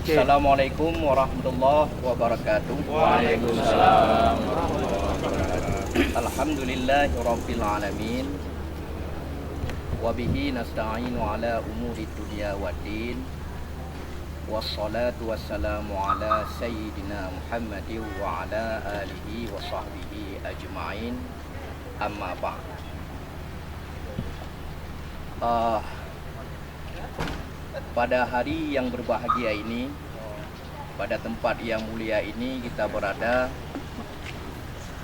Assalamualaikum warahmatullahi wabarakatuh. Waalaikumsalam warahmatullahi wabarakatuh. Alhamdulillahi rabbil alamin. Wabihi nasta'inu ala umuri dunia waddin. Wassalatu wassalamu ala sayyidina Muhammadin wa ala alihi wa sahbihi ajma'in. Amma ba'd. Pada hari yang berbahagia ini, pada tempat yang mulia ini, kita berada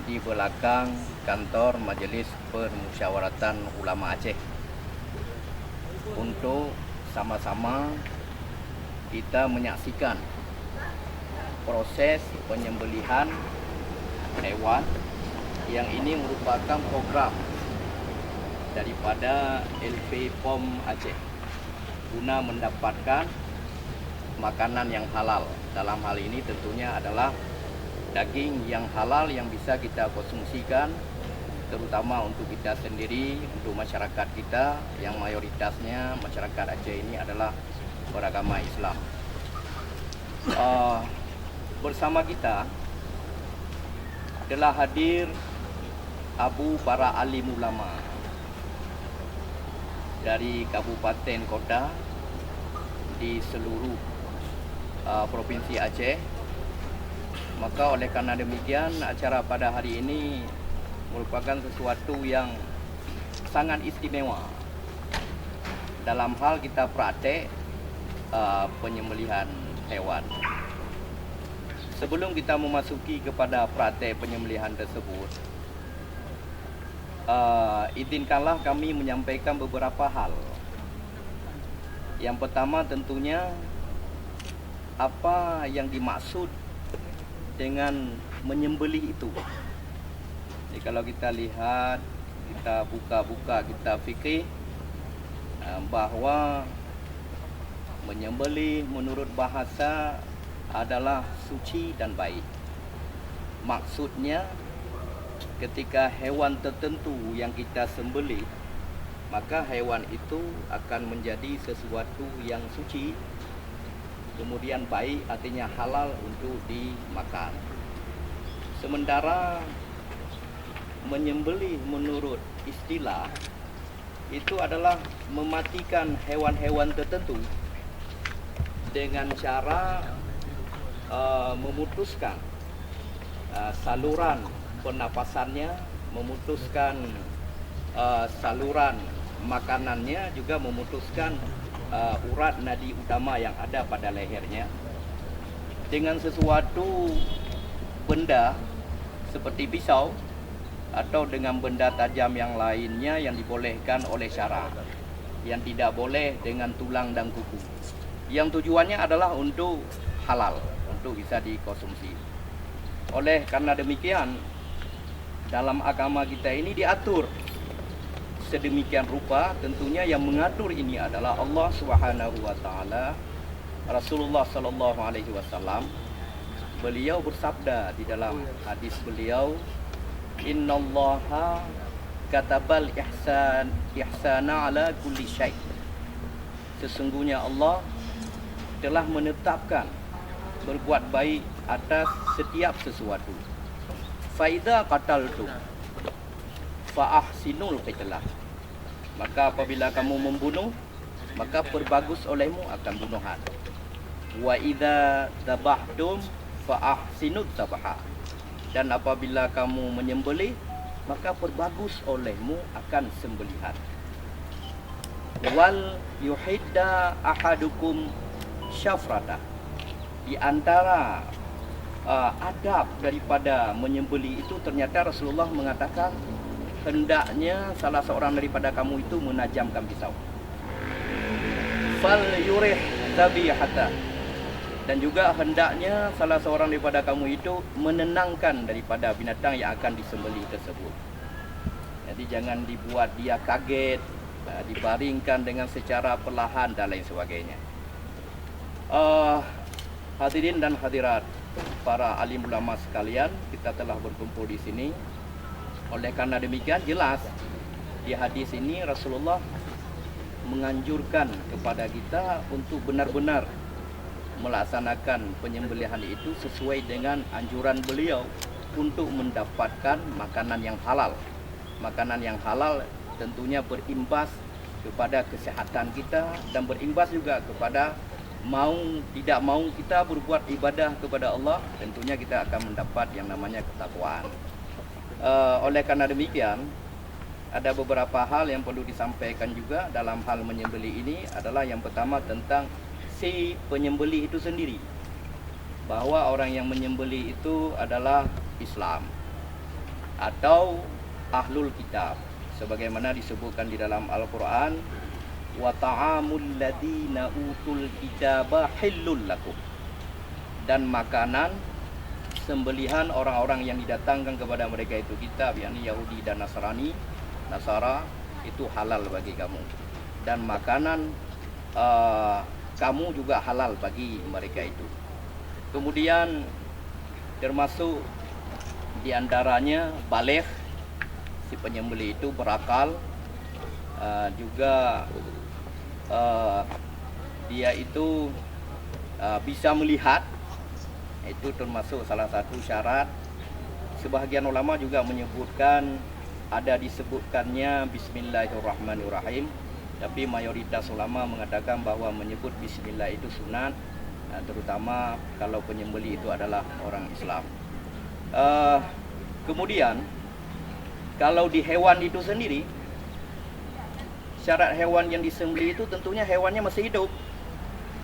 di belakang kantor Majelis Permusyawaratan Ulama Aceh untuk sama-sama kita menyaksikan proses penyembelihan hewan yang ini merupakan program daripada LP POM Aceh guna mendapatkan makanan yang halal. Dalam hal ini tentunya adalah daging yang halal yang bisa kita konsumsikan, terutama untuk kita sendiri, untuk masyarakat kita yang mayoritasnya masyarakat Aceh ini adalah beragama Islam. Bersama kita telah hadir para alim ulama dari kabupaten kota di seluruh provinsi Aceh. Maka oleh karena demikian, acara pada hari ini merupakan sesuatu yang sangat istimewa dalam hal kita praktek penyembelihan hewan. Sebelum kita memasuki kepada praktek penyembelihan tersebut, izinkanlah kami menyampaikan beberapa hal. Yang pertama tentunya apa yang dimaksud dengan menyembelih itu. Jadi kalau kita lihat, kita buka-buka, kita fikir bahwa menyembelih menurut bahasa adalah suci dan baik. Maksudnya ketika hewan tertentu yang kita sembelih, maka hewan itu akan menjadi sesuatu yang suci, kemudian baik, artinya halal untuk dimakan. Sementara menyembelih menurut istilah itu adalah mematikan hewan-hewan tertentu dengan cara memutuskan saluran pernapasannya, memutuskan saluran makanannya, juga memutuskan urat nadi utama yang ada pada lehernya dengan sesuatu benda seperti pisau atau dengan benda tajam yang lainnya yang dibolehkan oleh syara, yang tidak boleh dengan tulang dan kuku, yang tujuannya adalah untuk halal, untuk bisa dikonsumsi. Oleh karena demikian, dalam agama kita ini diatur sedemikian rupa. Tentunya yang mengatur ini adalah Allah Subhanahu wa taala. Rasulullah sallallahu alaihi wasallam, beliau bersabda di dalam hadis beliau, "Innallaha katabal ihsana ala kulli syai." Sesungguhnya Allah telah menetapkan berbuat baik atas setiap sesuatu. Faida qataltum fa ahsinul qitlah. Maka apabila kamu membunuh, maka perbagus olehmu akan bunuhan. Wa idza dzabhtum fa ahsinut dzabha. Dan apabila kamu menyembelih, maka perbagus olehmu akan sembelihan. Wal yuhidda ahadukum syafrata. Di antara adab daripada menyembelih itu, ternyata Rasulullah mengatakan hendaknya salah seorang daripada kamu itu menajamkan pisau. Fal yurih dzabihata. Dan juga hendaknya salah seorang daripada kamu itu menenangkan daripada binatang yang akan disembelih tersebut. Jadi jangan dibuat dia kaget, dibaringkan dengan secara perlahan dan lain sebagainya. Hadirin dan hadirat, para alim ulama sekalian, kita telah berkumpul di sini. Oleh karena demikian, jelas di hadis ini Rasulullah menganjurkan kepada kita untuk benar-benar melaksanakan penyembelihan itu sesuai dengan anjuran beliau untuk mendapatkan makanan yang halal. Makanan yang halal tentunya berimbas kepada kesehatan kita dan berimbas juga kepada tidak mau kita berbuat ibadah kepada Allah, tentunya kita akan mendapat yang namanya ketakwaan. Oleh karena demikian, ada beberapa hal yang perlu disampaikan juga dalam hal menyembelih ini adalah yang pertama tentang si penyembelih itu sendiri, bahwa orang yang menyembelih itu adalah Islam atau ahlul kitab, sebagaimana disebutkan di dalam Al-Quran, wa ta'amul ladina utul kitaba hillul lakum, dan makanan sembelihan orang-orang yang didatangkan kepada mereka itu kitab, yakni Yahudi dan Nasara itu halal bagi kamu, dan makanan kamu juga halal bagi mereka itu. Kemudian termasuk diantaranya baligh, si penyembelih itu berakal, juga dia itu bisa melihat, itu termasuk salah satu syarat. Sebahagian ulama juga menyebutkan ada disebutkannya Bismillahirrahmanirrahim, tapi mayoritas ulama mengatakan bahwa menyebut Bismillah itu sunat, terutama kalau penyembelih itu adalah orang Islam. Kemudian kalau di hewan itu sendiri, syarat hewan yang disembelih itu tentunya hewannya masih hidup.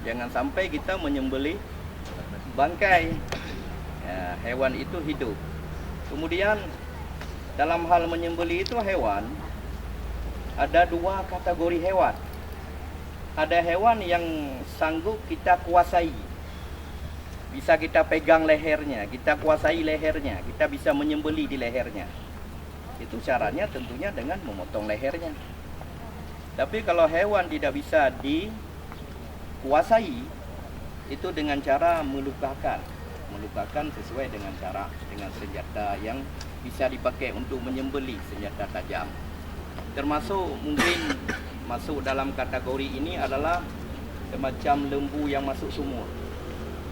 Jangan sampai kita menyembelih bangkai, hewan itu hidup. Kemudian dalam hal menyembelih itu hewan, ada dua kategori hewan. Ada hewan yang sanggup kita kuasai, bisa kita pegang lehernya, kita kuasai lehernya, kita bisa menyembelih di lehernya. Itu caranya tentunya dengan memotong lehernya. Tapi kalau hewan tidak bisa dikuasai, itu dengan cara melukakan sesuai dengan senjata yang bisa dipakai untuk menyembelih, senjata tajam. Termasuk mungkin masuk dalam kategori ini adalah semacam lembu yang masuk sumur,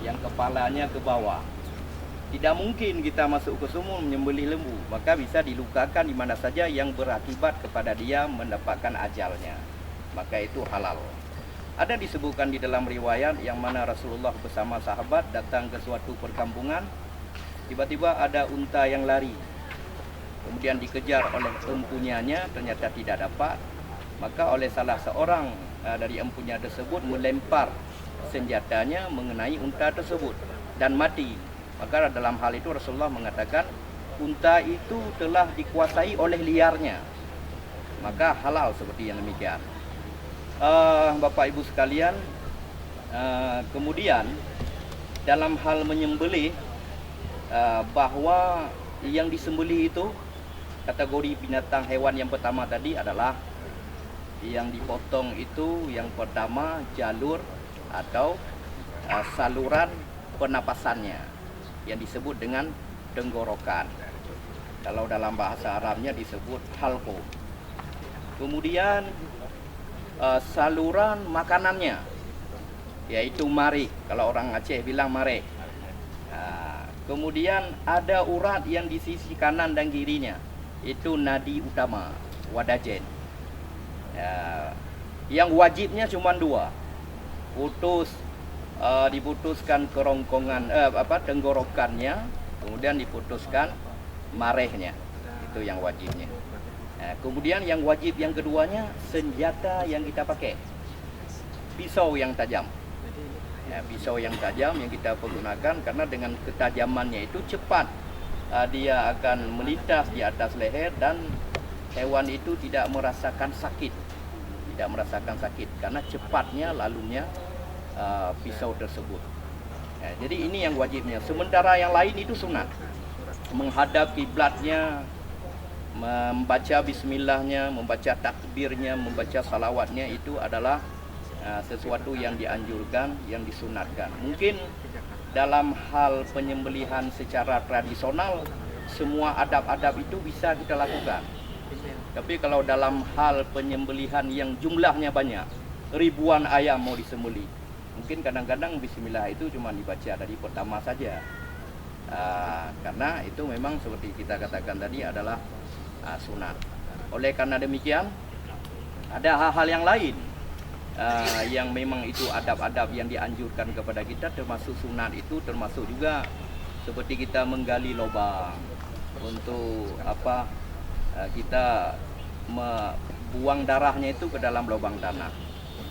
yang kepalanya ke bawah. Tidak mungkin kita masuk ke sumur menyembelih lembu, maka bisa dilukakan di mana saja yang berakibat kepada dia mendapatkan ajalnya, maka itu halal. Ada disebutkan di dalam riwayat yang mana Rasulullah bersama sahabat datang ke suatu perkampungan, tiba-tiba ada unta yang lari, kemudian dikejar oleh empunyanya, ternyata tidak dapat. Maka oleh salah seorang dari empunya tersebut melempar senjatanya mengenai unta tersebut dan mati. Maka dalam hal itu Rasulullah mengatakan unta itu telah dikuasai oleh liarnya, maka halal seperti yang demikian. Bapak Ibu sekalian, kemudian dalam hal menyembelih, bahwa yang disembelih itu kategori binatang hewan yang pertama tadi adalah yang dipotong itu yang pertama jalur atau saluran pernapasannya yang disebut dengan tenggorokan. Kalau dalam bahasa Arabnya disebut halqu. Kemudian saluran makanannya yaitu marik, kalau orang Aceh bilang marik. Kemudian ada urat yang di sisi kanan dan kirinya, itu nadi utama, wadajen. Yang wajibnya cuma dua, diputuskan kerongkongan tenggorokannya, kemudian diputuskan marehnya, itu yang wajibnya. Kemudian yang wajib yang keduanya senjata yang kita pakai, pisau yang tajam. Pisau yang tajam yang kita pergunakan karena dengan ketajamannya itu cepat dia akan melintas di atas leher dan hewan itu tidak merasakan sakit, karena cepatnya lalunya pisau tersebut. Jadi ini yang wajibnya. Sementara yang lain itu sunat. Menghadap kiblatnya, membaca bismillahnya, membaca takbirnya, membaca salawatnya, itu adalah sesuatu yang dianjurkan, yang disunatkan. Mungkin dalam hal penyembelihan secara tradisional, semua adab-adab itu bisa kita lakukan. Tapi kalau dalam hal penyembelihan yang jumlahnya banyak, ribuan ayam mau disembelih, Mungkin kadang-kadang bismillah itu cuma dibaca dari pertama saja. Karena itu memang seperti kita katakan tadi adalah sunat. Oleh karena demikian, ada hal-hal yang lain yang memang itu adab-adab yang dianjurkan kepada kita, termasuk sunat itu termasuk juga seperti kita menggali lubang untuk kita buang darahnya itu ke dalam lubang tanah.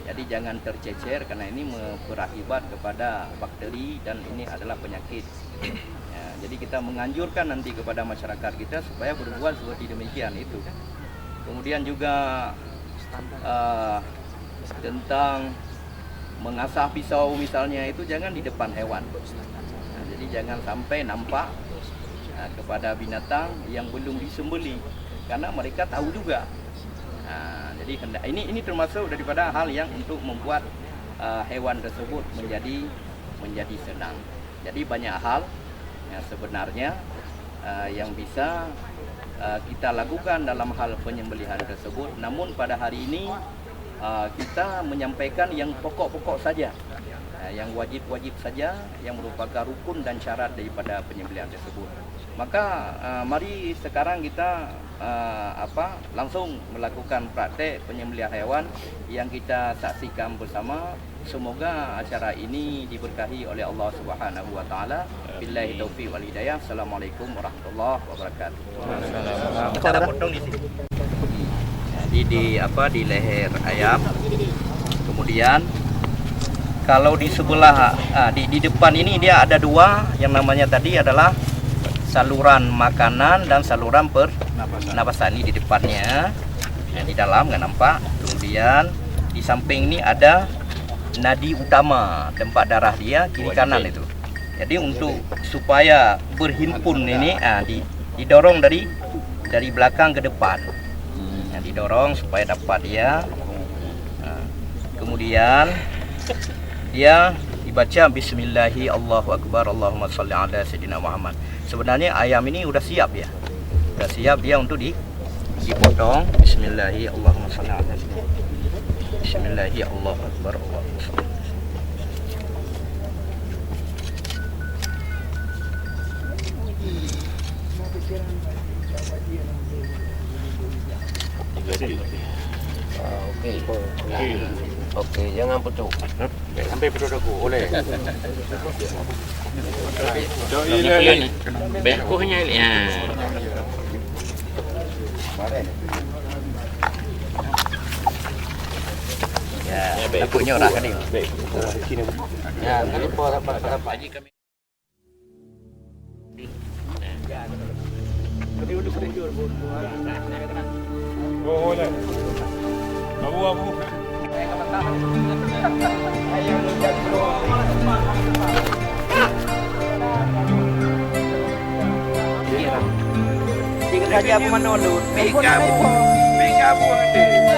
Jadi jangan tercecer karena ini berakibat kepada bakteri dan ini adalah penyakit. Ya, jadi kita menganjurkan nanti kepada masyarakat kita supaya berbuat seperti demikian itu. Kemudian juga tentang mengasah pisau misalnya itu jangan di depan hewan. Nah, jadi jangan sampai nampak kepada binatang yang belum disembelih karena mereka tahu juga. Nah, jadi ini termasuk daripada hal yang untuk membuat hewan tersebut menjadi senang. Jadi banyak hal yang sebenarnya yang bisa kita lakukan dalam hal penyembelihan tersebut. Namun pada hari ini kita menyampaikan yang pokok-pokok saja, yang wajib-wajib saja, yang merupakan rukun dan syarat daripada penyembelihan tersebut. Maka mari sekarang kita langsung melakukan praktek penyembelihan hewan yang kita saksikan bersama. Semoga acara ini diberkahi oleh Allah Subhanahu wa taala. Billahi taufiq wal hidayah. Assalamualaikum warahmatullahi wabarakatuh. Cara potong di sini. Jadi di leher ayam. Kemudian kalau di sebelah di depan ini dia ada dua yang namanya tadi adalah saluran makanan dan saluran pernapasan. Ini di depannya, di dalam nggak nampak. Kemudian di samping ini ada nadi utama, tempat darah dia kiri kanan itu. Jadi untuk supaya berhimpun ini didorong dari belakang ke depan. Didorong supaya dapat dia. Kemudian dia dibaca bismillahi Allahu akbar Allahumma shalli ala sayyidina Muhammad. Sebenarnya ayam ini udah siap ya. Udah siap dia untuk dipotong. Bismillahi Allahumma shalli ala sayyidina. Bismillahi Allahu akbar Allahumma shalli. Oke, jangan putus. Sampai putus aku oleh. Bekohnya ya. Ya, dapurnya orang kan ini. Ya, nanti para haji kami. Oh, boleh. Abu. Tiga saja aku menolak. Mega bu ada.